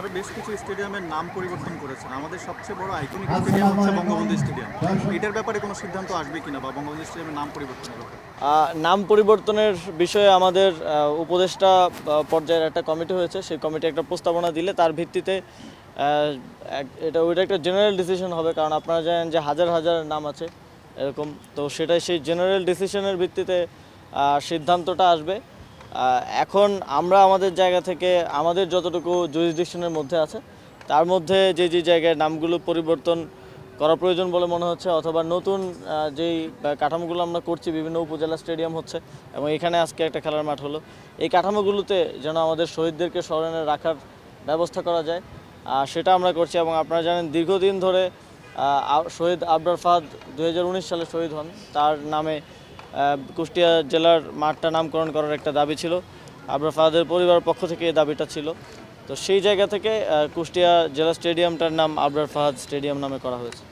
সারা বেশ কিছু স্টেডিয়ামের নাম পরিবর্তন করেছেন। আমাদের সবচেয়ে বড় আইকনিক স্টেডিয়াম হচ্ছে বঙ্গবন্ধু স্টেডিয়াম। এটার ব্যাপারে কোনো সিদ্ধান্ত আসবে কিনা বা বঙ্গবন্ধু স্টেডিয়ামের নাম পরিবর্তনের ব্যাপারে? নাম পরিবর্তনের বিষয়ে আমাদের উপদেষ্টা পর্যায়ের একটা কমিটি হয়েছে। সেই কমিটি একটা প্রস্তাবনা দিলে তার ভিত্তিতে ওইটা একটা জেনারেল ডিসিশন হবে, কারণ আপনারা জানেন যে হাজার হাজার নাম আছে এরকম। তো সেটাই সেই জেনারেল ডিসিশনের ভিত্তিতে সিদ্ধান্তটা আসবে। এখন আমরা আমাদের জায়গা থেকে আমাদের যতটুকু জুরিসডিকশনের মধ্যে আছে তার মধ্যে যে যে জায়গায় নামগুলো পরিবর্তন করা প্রয়োজন বলে মনে হচ্ছে, অথবা নতুন যেই কাঠামোগুলো আমরা করছি, বিভিন্ন উপজেলা স্টেডিয়াম হচ্ছে এবং এখানে আজকে একটা খেলার মাঠ হলো, এই কাঠামোগুলোতে যেন আমাদের শহীদদেরকে স্মরণে রাখার ব্যবস্থা করা যায় সেটা আমরা করছি। এবং আপনারা জানেন দীর্ঘদিন ধরে শহীদ আবরার ফাহাদ 2019 সালে শহীদ হন, তার নামে কুষ্টিয়া জেলার মাঠটা নামকরণ করার একটা দাবি ছিল। আবরার ফাহাদের পরিবারের পক্ষ থেকে এই দাবিটা ছিল। তো সেই জায়গা থেকে কুষ্টিয়া জেলা স্টেডিয়ামটার নাম আবরার ফাহাদ স্টেডিয়াম নামে করা হয়েছে।